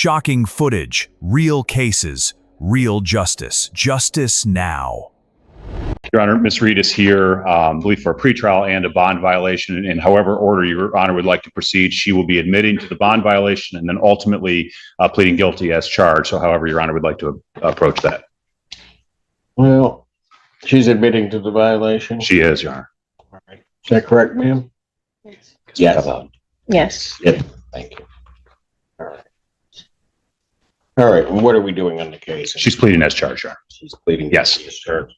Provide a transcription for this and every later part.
Shocking footage, real cases, real justice. Justice now. Your Honor, Ms. Reed is here, I believe for a pretrial and a bond violation. In however order Your Honor would like to proceed, she will be admitting to the bond violation and then ultimately pleading guilty as charged. So however Your Honor would like to approach that. Well, she's admitting to the violation. She is, Your Honor. All right. Is that correct, ma'am? Yes. Yes. Yes. Yep. Thank you. All right. All right. And what are we doing on the case? She's pleading as charged, Your Honor. She's pleading. Yes. As charged.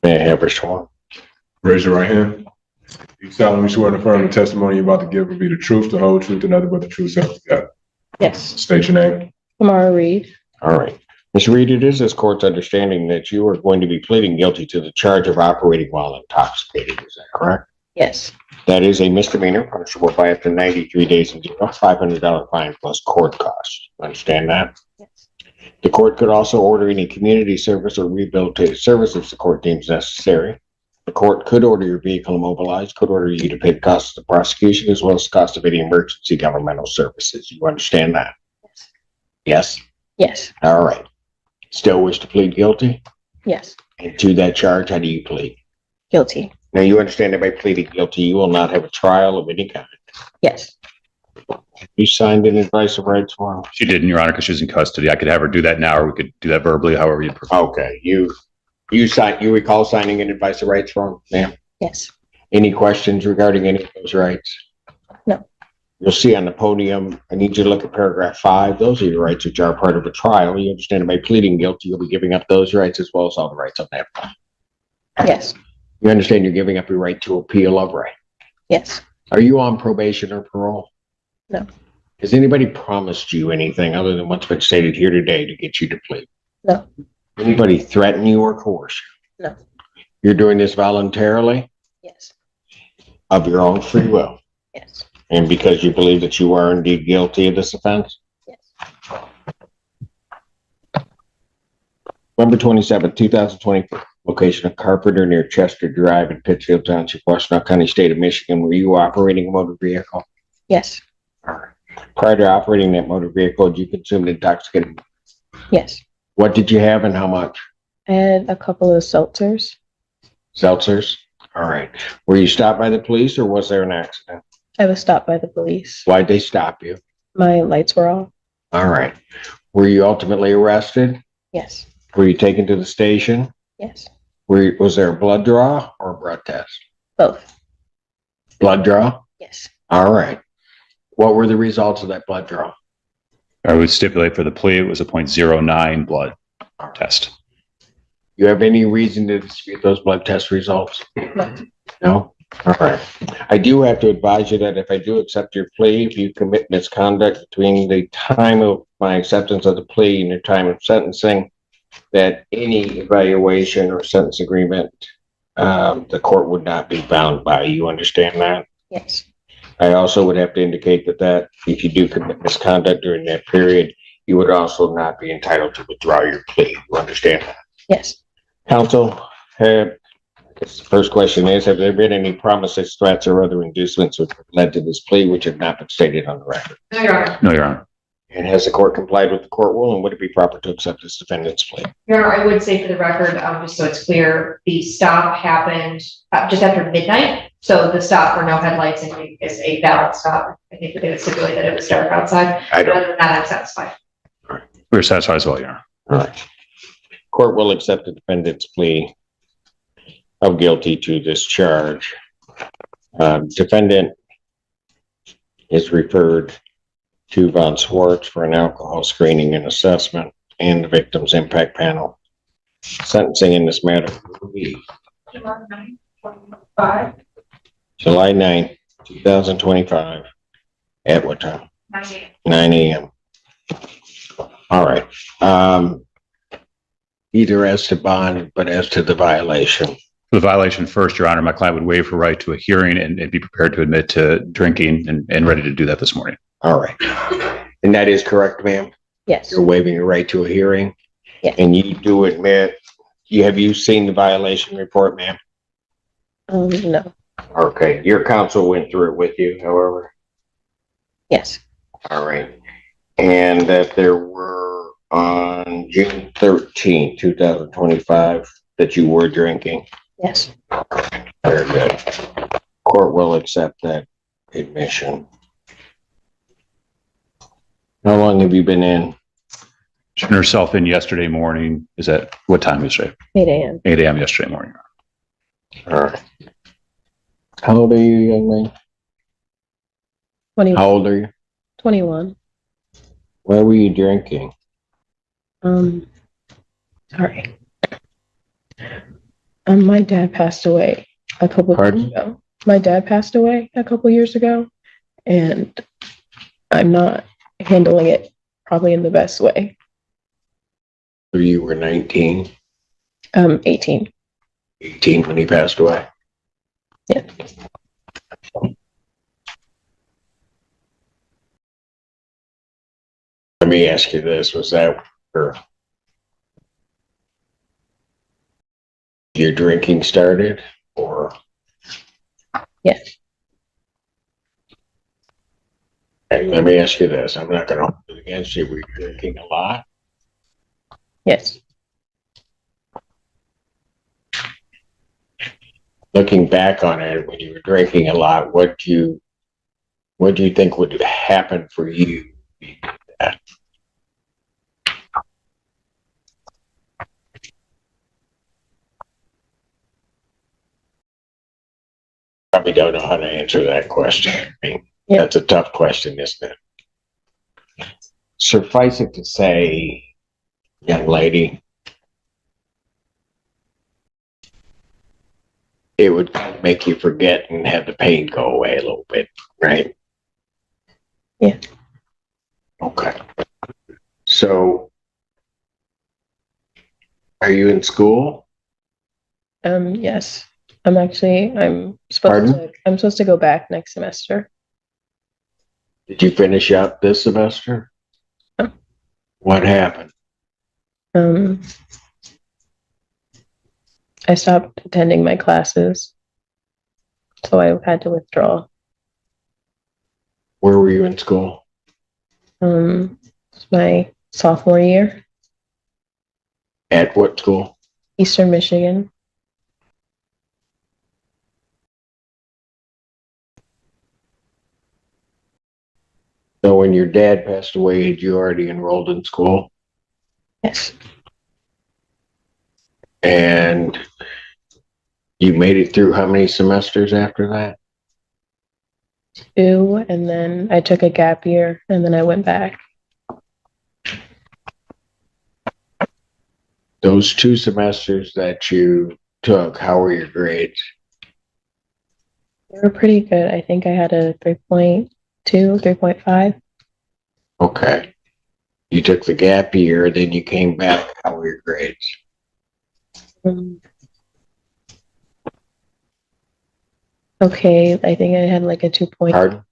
May I have her sworn? Raise your right hand. You solemnly swear to affirm the testimony you're about to give will be the truth, the whole truth, and nothing but the truth, so help you God. Yes. State your name. Tamara Reed. All right. Ms. Reed, it is this court's understanding that you are going to be pleading guilty to the charge of operating while intoxicated. Is that correct? Yes. That is a misdemeanor punishable by up to 93 days in jail, $500 fine plus court costs. Understand that? Yes. The court could also order any community service or rehabilitative services the court deems necessary. The court could order your vehicle immobilized, could order you to pay the costs of the prosecution as well as the cost of any emergency governmental services. You understand that? Yes. Yes? Yes. All right. Still wish to plead guilty? Yes. And to that charge, how do you plead? Guilty. Now, you understand that by pleading guilty, you will not have a trial of any kind. Yes. You signed an advice of rights form? She didn't, Your Honor, because she's in custody. I could have her do that now, or we could do that verbally, however you prefer. Okay. You recall signing an advice of rights form, ma'am? Yes. Any questions regarding any of those rights? No. You'll see on the podium, I need you to look at paragraph 5. Those are your rights which are part of a trial. You understand that by pleading guilty, you'll be giving up those rights as well as all the rights on that. Yes. You understand you're giving up your right to appeal of right. Yes. Are you on probation or parole? No. Has anybody promised you anything other than what's been stated here today to get you to plead? No. Anybody threaten you or coerce you? No. You're doing this voluntarily Yes. of your own free will Yes. and because you believe that you are indeed guilty of this offense? Yes. November 27, 2024, location of Carpenter near Chester Drive in Pittsfield Township, Washtenaw County, State of Michigan. Were you operating a motor vehicle? Yes. Prior to operating that motor vehicle, did you consume intoxicating? Yes. What did you have and how much? I had a couple of seltzers. Seltzers? All right. Were you stopped by the police or was there an accident? I was stopped by the police. Why'd they stop you? My lights were off. All right. Were you ultimately arrested? Yes. Were you taken to the station? Yes. Was there a blood draw or a blood test? Both. Blood draw? Yes. All right. What were the results of that blood draw? I would stipulate for the plea, it was a .09 blood test. You have any reason to dispute those blood test results? No. No? All right. I do have to advise you that if I do accept your plea, if you commit misconduct between the time of my acceptance of the plea and the time of sentencing, that any evaluation or sentence agreement, the court would not be bound by. You understand that? Yes. I also would have to indicate that if you do commit misconduct during that period, you would also not be entitled to withdraw your plea. You understand that? Yes. Counsel, I guess the first question is, have there been any promises, threats, or other inducements which have led to this plea which have not been stated on the record? No, Your Honor. No, Your Honor. And has the court complied with the court rule, and would it be proper to accept this defendant's plea? Your Honor, I would say for the record, just so it's clear, the stop happened just after midnight. So the stop for no headlights is a valid stop. I think that they would stipulate that it was dark outside. But other than that, I'm satisfied. We're satisfied as well, Your Honor. All right. Court will accept the defendant's plea of guilty to this charge. Defendant is referred to Von Swartz for an alcohol screening and assessment and the victim's impact panel. Sentencing in this matter will be July 9th, 2025. At what time? 9 a.m. All right. Either as to bond, but as to the violation. For the violation first, Your Honor, my client would waive her right to a hearing and be prepared to admit to drinking and ready to do that this morning. All right. And that is correct, ma'am? Yes. You're waiving your right to a hearing? Yes. And you do admit, have you seen the violation report, ma'am? No. Okay. Your counsel went through it with you, however? Yes. All right. And that there were on June 13th, 2025, that you were drinking? Yes. Very good. Court will accept that admission. How long have you been in? She turned herself in yesterday morning. Is that what time yesterday? 8 a.m. 8 a.m. yesterday morning. All right. How old are you, young man? 21. How old are you? 21. Where were you drinking? Sorry. My dad passed away a couple of years ago. My dad passed away a couple years ago, and I'm not handling it probably in the best way. So you were 19, 18. 18 when he passed away? Yeah. Let me ask you this, was that your drinking started, or? Yes. Hey, let me ask you this, I'm not gonna hold it against you, were you drinking a lot? Yes. Looking back on it, when you were drinking a lot, what do you think would happen for you if you did that? Probably don't know how to answer that question. I mean, Yeah. That's a tough question, isn't it? Suffice it to say, young lady, it would make you forget and have the pain go away a little bit, right? Yeah. Okay. So, are you in school? Yes. I'm supposed to go back next semester. Did you finish up this semester? No. What happened? I stopped attending my classes, so I had to withdraw. Where were you in school? It's my sophomore year, At what school? Eastern Michigan. So when your dad passed away, had you already enrolled in school? Yes. And you made it through how many semesters after that? 2, and then I took a gap year, and then I went back. Those 2 semesters that you took, how were your grades? They were pretty good. I think I had a 3.2, 3.5. Okay. You took the gap year, then you came back. How were your grades? Okay, I think I had like a 2. Pardon? I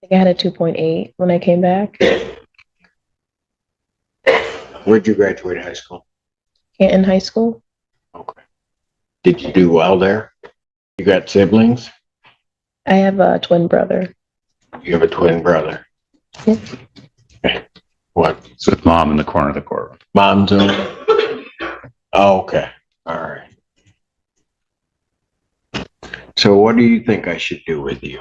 think I had a 2.8 when I came back. Where'd you graduate high school? Canton High School. Okay. Did you do well there? You got siblings? I have a twin brother. You have a twin brother. Yeah. Okay. What? It's with mom in the corner of the courtroom. Mom's on? Oh, okay. All right. So what do you think I should do with you?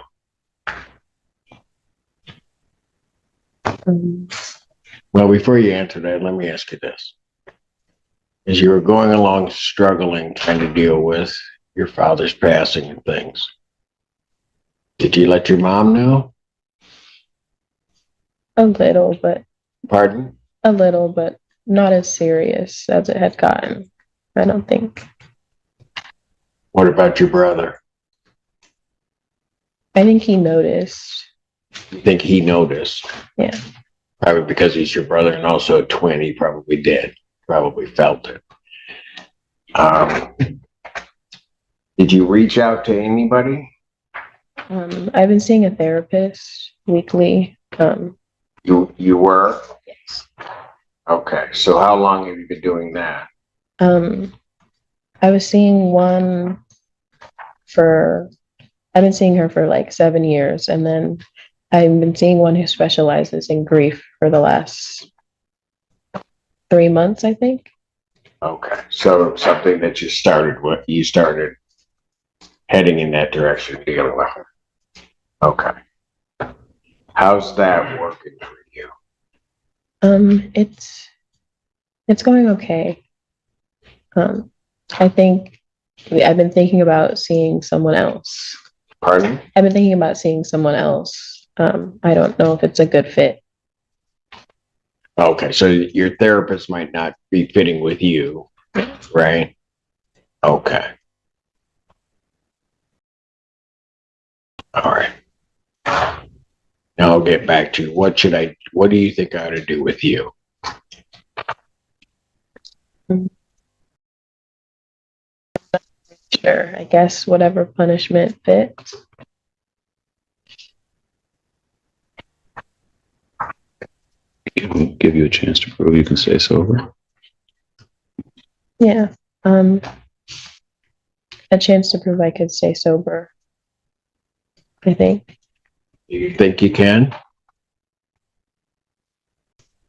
Well, before you answer that, let me ask you this. As you were going along struggling, trying to deal with your father's passing and things, did you let your mom know? A little, but Pardon? a little, but not as serious as it had gotten, I don't think. What about your brother? I think he noticed. You think he noticed? Yeah. Probably because he's your brother and also a twin, he probably did. Probably felt it. Did you reach out to anybody? I've been seeing a therapist weekly. You were? Yes. Okay, so how long have you been doing that? I was seeing one I've been seeing her for like 7 years, and then I've been seeing one who specializes in grief for the last 3 months, I think. Okay, so something that you started heading in that direction, dealing with her. Okay. How's that working for you? It's going okay. I think I've been thinking about seeing someone else. Pardon? I've been thinking about seeing someone else. I don't know if it's a good fit. Okay, so your therapist might not be fitting with you, right? Okay. All right. Now I'll get back to what do you think I ought to do with you? Sure, I guess whatever punishment fits. Give you a chance to prove you can stay sober. Yeah. A chance to prove I could stay sober, I think. You think you can?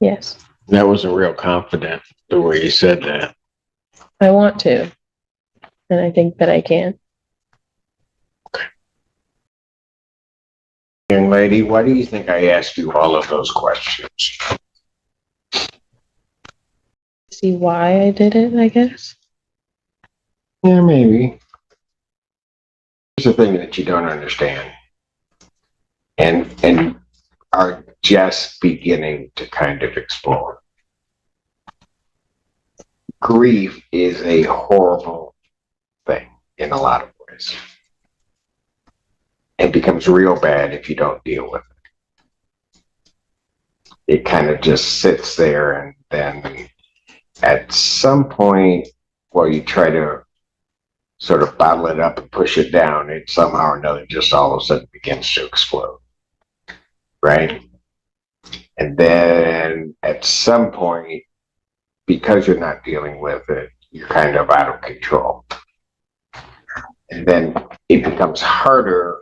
Yes. That wasn't real confident the way you said that. I want to. And I think that I can. Young lady, why do you think I asked you all of those questions? See why I did it, I guess. Yeah, maybe. Here's the thing that you don't understand and are just beginning to kind of explore. Grief is a horrible thing in a lot of ways. It becomes real bad if you don't deal with it. It kind of just sits there, and then at some point, while you try to sort of bottle it up and push it down, it somehow or another just all of a sudden begins to explode. Right? And then at some point, because you're not dealing with it, you're kind of out of control. And then it becomes harder.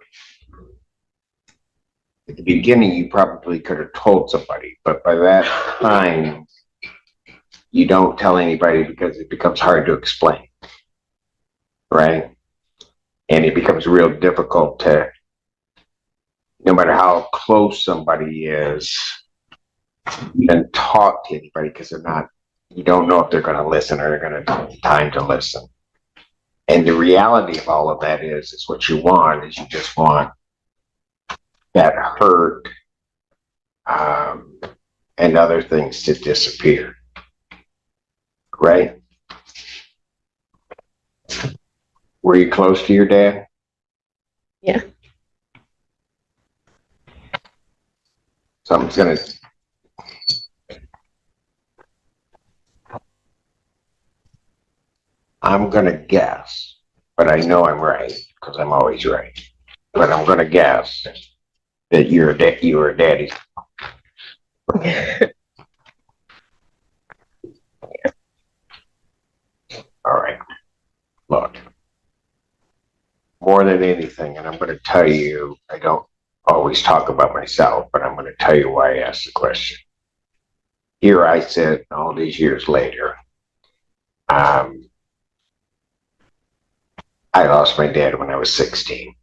At the beginning, you probably could have told somebody, but by that time, you don't tell anybody because it becomes hard to explain. Right? And it becomes real difficult to, no matter how close somebody is, even talk to anybody because you don't know if they're going to listen or they're going to take time to listen. And the reality of all of that is what you want is you just want that hurt and other things to disappear. Right? Were you close to your dad? Yeah. Something's gonna. I'm gonna guess, but I know I'm right because I'm always right. But I'm gonna guess that you were daddy's. All right. Look, more than anything, and I'm going to tell you, I don't always talk about myself, but I'm going to tell you why I asked the question. Here I sit all these years later. I lost my dad when I was 16.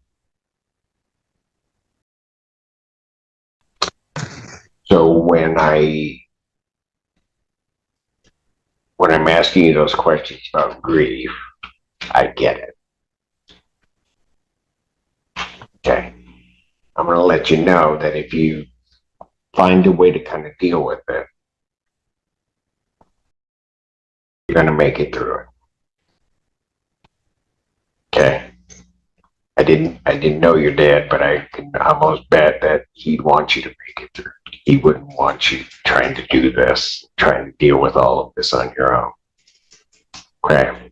So when I'm asking you those questions about grief, I get it. Okay. I'm going to let you know that if you find a way to kind of deal with it, you're going to make it through it. Okay. I didn't know your dad, but I can almost bet that he'd want you to make it through. He wouldn't want you trying to do this, trying to deal with all of this on your own. Okay.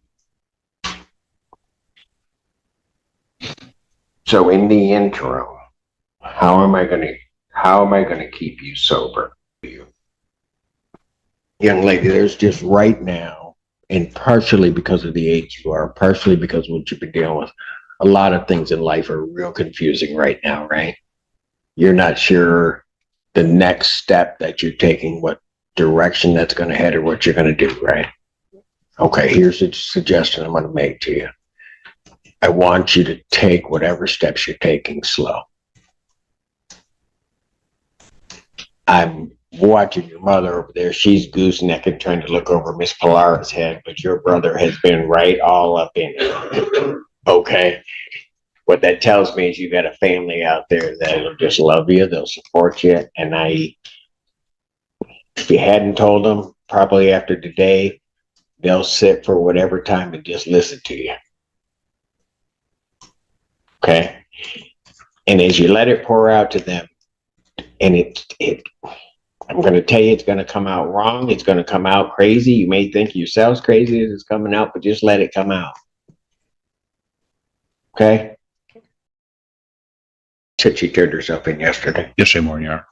So in the interim, how am I going to keep you sober? Young lady, there's just right now, and partially because of the age you are, partially because of what you've been dealing with, a lot of things in life are real confusing right now, right? you're not sure the next step that you're taking, what direction that's going to head or what you're going to do, right? Okay, here's a suggestion I'm going to make to you. I want you to take whatever steps you're taking slow. I'm watching your mother over there. She's goosenecking trying to look over Miss Pilara's head, but your brother has been right all up in it. Okay? What that tells me is you got a family out there that'll just love you, they'll support you, and if you hadn't told them, probably after today, they'll sit for whatever time and just listen to you. Okay? And as you let it pour out to them, and I'm going to tell you, it's going to come out wrong. It's going to come out crazy. You may think yourselves crazy as it's coming out, but just let it come out. Okay? She turned herself in yesterday. Yesterday morning, Your Honor.